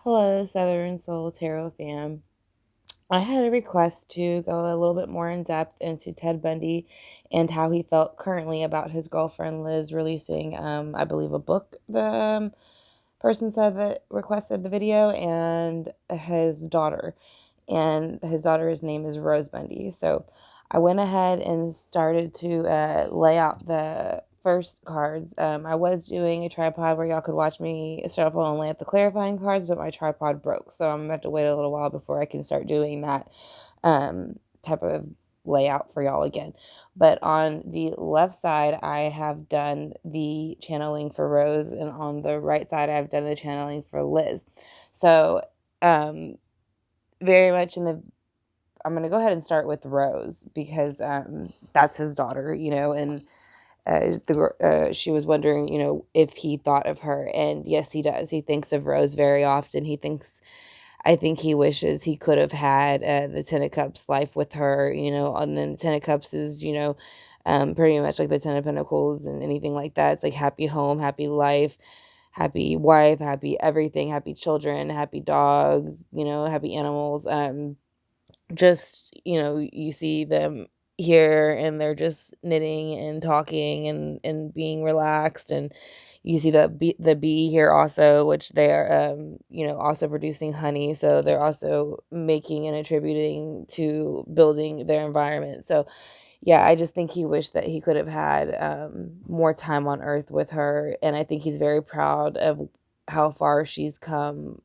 Hello, Southern Soul Tarot fam. I had a request to go a little bit more in depth into Ted Bundy and how he felt currently about his girlfriend Liz releasing, I believe, a book. The person said that requested the video, and his daughter. And his daughter's name is Rose Bundy. So I went ahead and started to lay out the first cards. I was doing a tripod where y'all could watch me shuffle and lay out the clarifying cards, but my tripod broke. So I'm going to have to wait a little while before I can start doing that type of layout for y'all again. But on the left side, I have done the channeling for Rose, and on the right side, I've done the channeling for Liz. So, very much in the I'm going to go ahead and start with Rose because that's his daughter, and she was wondering, if he thought of her. And yes, he does. He thinks of Rose very often. I think he wishes he could have had the Ten of Cups life with her, and then the Ten of Cups is, pretty much like the Ten of Pentacles and anything like that. It's like happy home, happy life, happy wife, happy everything, happy children, happy dogs, happy animals. Just, you see them here and they're just knitting and talking and being relaxed, and you see the bee here also, which they are also producing honey, so they're also making and attributing to building their environment. So yeah, I just think he wished that he could have had more time on earth with her, and I think he's very proud of how far she's come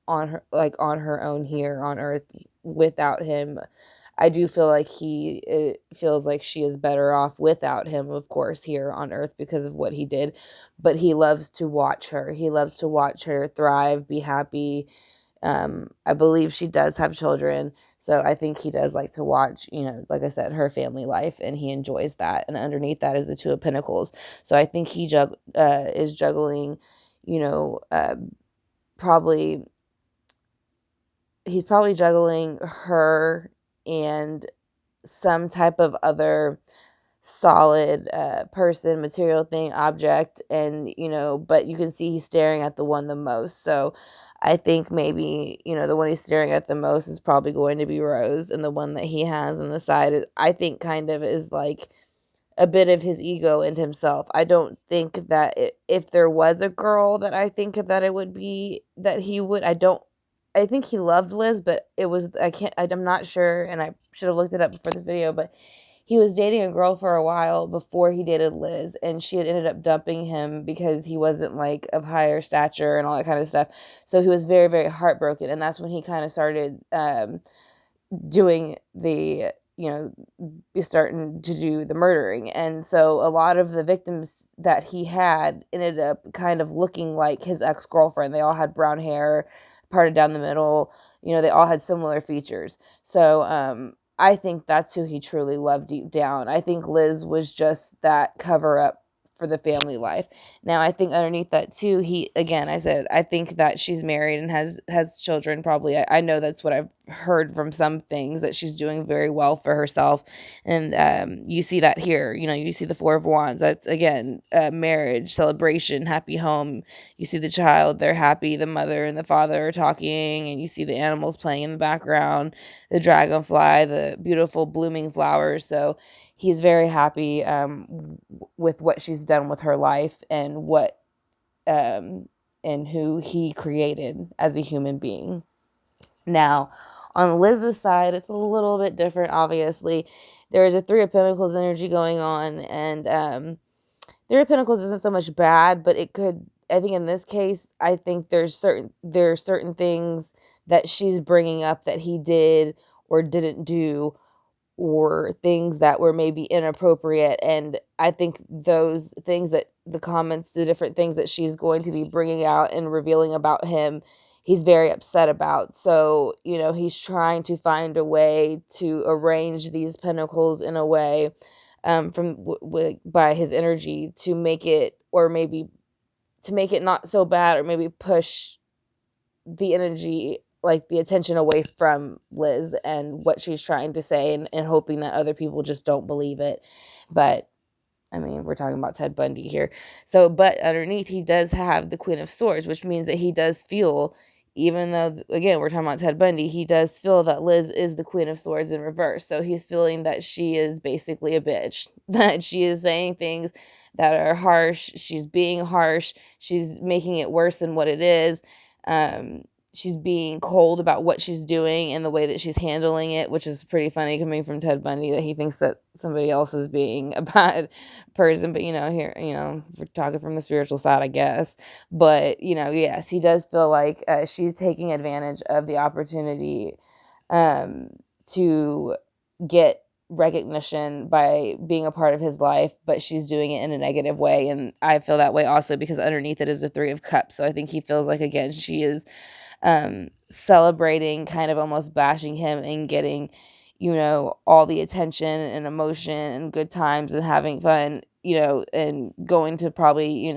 on her own here on earth without him. I do feel like he feels like she is better off without him, of course, here on earth because of what he did. But he loves to watch her. He loves to watch her thrive, be happy. I believe she does have children, so I think he does like to watch, like I said, her family life, and he enjoys that. And underneath that is the Two of Pentacles. So I think he is juggling, you know, uh, probably he's probably juggling her and some type of other solid person, material thing, object, and but you can see he's staring at the one the most. So I think maybe the one he's staring at the most is probably going to be Rose, and the one that he has on the side, I think, kind of is like a bit of his ego and himself. I don't think that if there was a girl that I think that it would be that he would. I think he loved Liz, but it was I'm not sure, and I should have looked it up before this video, but he was dating a girl for a while before he dated Liz, and she had ended up dumping him because he wasn't like of higher stature and all that kind of stuff. So he was very, very heartbroken, and that's when he kind of started doing the starting to do the murdering. And so a lot of the victims that he had ended up kind of looking like his ex-girlfriend. They all had brown hair parted down the middle. They all had similar features. So I think that's who he truly loved deep down. I think Liz was just that cover up for the family life. Now I think underneath that too, I said I think that she's married and has children probably. I know that's what I've heard from some things, that she's doing very well for herself. And you see that here. You see the Four of Wands. That's again marriage, celebration, happy home. You see the child, they're happy, the mother and the father are talking, and you see the animals playing in the background, the dragonfly, the beautiful blooming flowers. So he's very happy with what she's done with her life and and who he created as a human being. Now, on Liz's side, it's a little bit different, obviously. There is a Three of Pentacles energy going on, and Three of Pentacles isn't so much bad, but it could, I think in this case, I think there are certain things that she's bringing up that he did or didn't do, or things that were maybe inappropriate. And I think those things, that the comments, the different things that she's going to be bringing out and revealing about him, he's very upset about. So, he's trying to find a way to arrange these pentacles in a way by his energy to make it, or maybe to make it not so bad, or maybe push the energy, like the attention, away from Liz and what she's trying to say, and hoping that other people just don't believe it. But I mean, we're talking about Ted Bundy here. So, but underneath, he does have the Queen of Swords, which means that he does feel even though, again, we're talking about Ted Bundy, he does feel that Liz is the Queen of Swords in reverse. So he's feeling that she is basically a bitch, that she is saying things that are harsh. She's being harsh. She's making it worse than what it is. She's being cold about what she's doing and the way that she's handling it, which is pretty funny coming from Ted Bundy, that he thinks that somebody else is being a bad person. But, here, we're talking from the spiritual side, I guess. But, yes, he does feel like she's taking advantage of the opportunity to get recognition by being a part of his life, but she's doing it in a negative way. And I feel that way also because underneath it is the Three of Cups. So I think he feels like, again, she is celebrating, kind of almost bashing him and getting, all the attention and emotion and good times and having fun, and going to probably,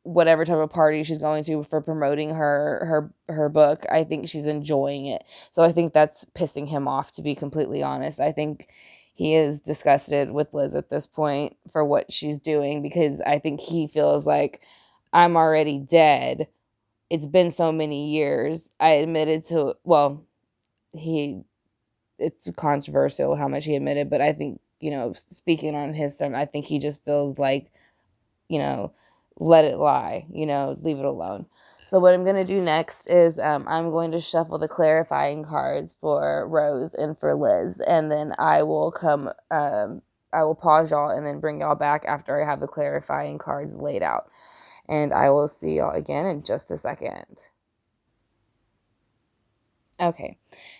whatever type of party she's going to for promoting her book. I think she's enjoying it. So I think that's pissing him off, to be completely honest. I think he is disgusted with Liz at this point for what she's doing, because I think he feels like, I'm already dead. It's been so many years. I admitted to, well, it's controversial how much he admitted, but I think, speaking on his term, I think he just feels like, you know, let it lie, leave it alone. So what I'm going to do next is I'm going to shuffle the clarifying cards for Rose and for Liz, and then I will I will pause y'all and then bring y'all back after I have the clarifying cards laid out. And I will see y'all again in just a second. Okay,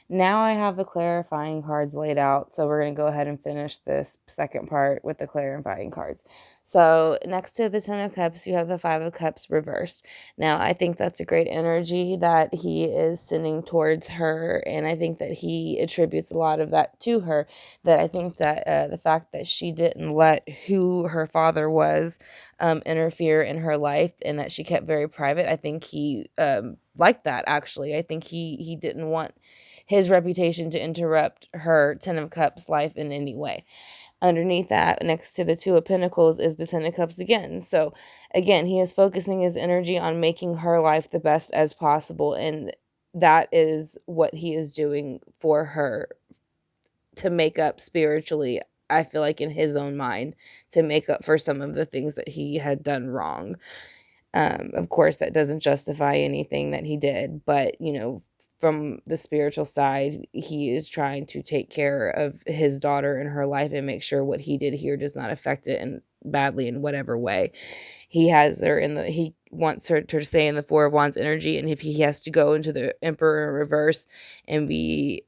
now I have the clarifying cards laid out, so we're going to go ahead and finish this second part with the clarifying cards. So next to the Ten of Cups, you have the Five of Cups reversed. Now, I think that's a great energy that he is sending towards her, and I think that he attributes a lot of that to her, that I think that the fact that she didn't let who her father was interfere in her life, and that she kept very private, I think he liked that, actually. I think he didn't want his reputation to interrupt her Ten of Cups life in any way. Underneath that, next to the Two of Pentacles, is the Ten of Cups again. So again, he is focusing his energy on making her life the best as possible, and that is what he is doing for her, to make up spiritually, I feel like, in his own mind, to make up for some of the things that he had done wrong. Of course, that doesn't justify anything that he did, but, from the spiritual side, he is trying to take care of his daughter and her life and make sure what he did here does not affect it badly in whatever way. He wants her to stay in the Four of Wands energy, and if he has to go into the Emperor in reverse and be,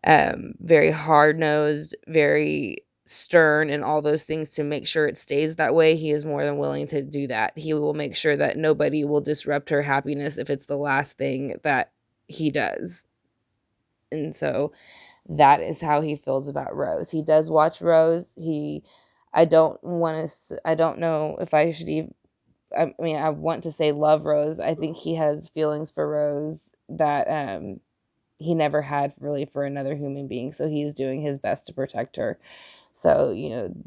very hard-nosed, very stern, and all those things to make sure it stays that way, he is more than willing to do that. He will make sure that nobody will disrupt her happiness if it's the last thing that he does. And so that is how he feels about Rose. He does watch Rose. I don't know if I should even, I want to say love Rose. I think he has feelings for Rose that he never had really for another human being. So he's doing his best to protect her. So,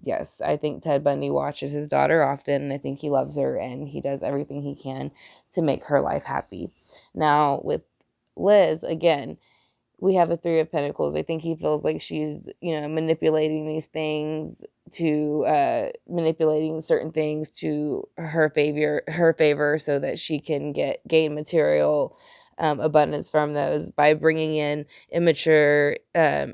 yes, I think Ted Bundy watches his daughter often. I think he loves her, and he does everything he can to make her life happy. Now, with Liz, again, we have the Three of Pentacles. I think he feels like she's, manipulating these things to manipulating certain things to her favor so that she can gain material abundance from those by bringing in immature uh,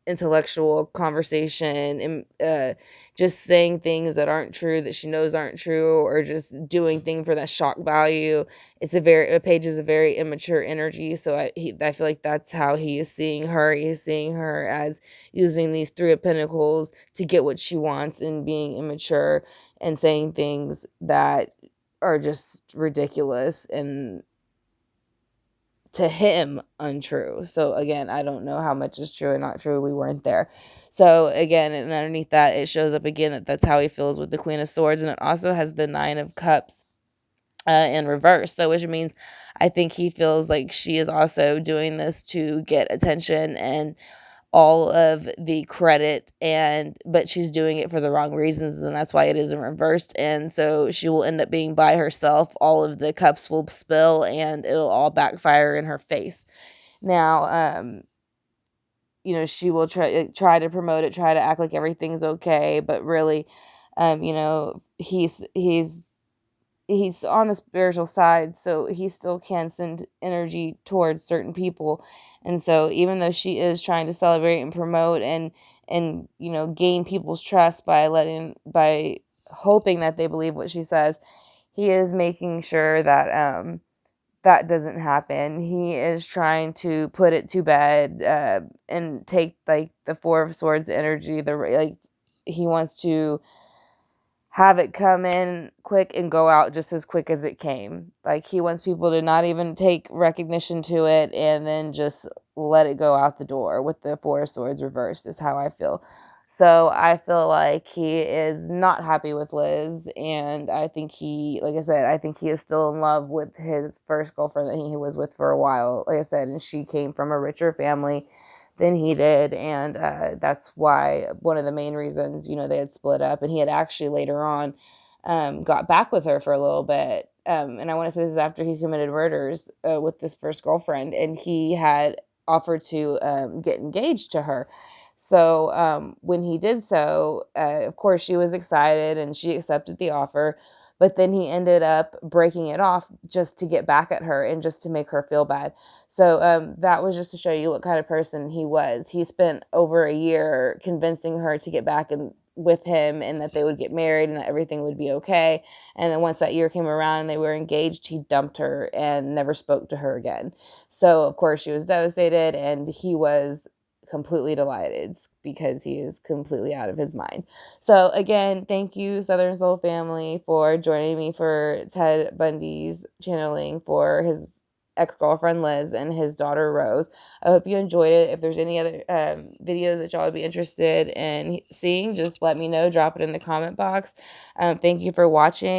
intellectual conversation, and just saying things that aren't true, that she knows aren't true, or just doing things for that shock value. A Page is a very immature energy, so I feel like that's how he is seeing her. He is seeing her as using these Three of Pentacles to get what she wants, and being immature and saying things that are just ridiculous and, to him, untrue. So again, I don't know how much is true and not true. We weren't there. So again, and underneath that, it shows up again that that's how he feels with the Queen of Swords, and it also has the Nine of Cups in reverse. So which means I think he feels like she is also doing this to get attention and all of the credit, but she's doing it for the wrong reasons, and that's why it isn't reversed. And so she will end up being by herself. All of the cups will spill, and it'll all backfire in her face. Now, she will try to promote it, try to act like everything's okay, but really, he's on the spiritual side, so he still can send energy towards certain people. And so even though she is trying to celebrate and promote and gain people's trust by hoping that they believe what she says, he is making sure that that doesn't happen. He is trying to put it to bed, and take like the Four of Swords energy. He wants to have it come in quick and go out just as quick as it came. Like, he wants people to not even take recognition to it and then just let it go out the door with the Four of Swords reversed, is how I feel. So I feel like he is not happy with Liz, and I think like I said, I think he is still in love with his first girlfriend that he was with for a while, like I said, and she came from a richer family than he did, and that's why one of the main reasons, they had split up, and he had actually later on got back with her for a little bit, and I want to say this is after he committed murders with this first girlfriend, and he had offered to get engaged to her. So when he did so, of course, she was excited and she accepted the offer. But then he ended up breaking it off just to get back at her and just to make her feel bad. So that was just to show you what kind of person he was. He spent over a year convincing her to get back with him, and that they would get married and that everything would be okay. And then once that year came around and they were engaged, he dumped her and never spoke to her again. So of course she was devastated, and he was completely delighted because he is completely out of his mind. So again, thank you, Southern Soul family, for joining me for Ted Bundy's channeling for his ex-girlfriend Liz and his daughter Rose. I hope you enjoyed it. If there's any other videos that y'all would be interested in seeing, just let me know. Drop it in the comment box. Thank you for watching.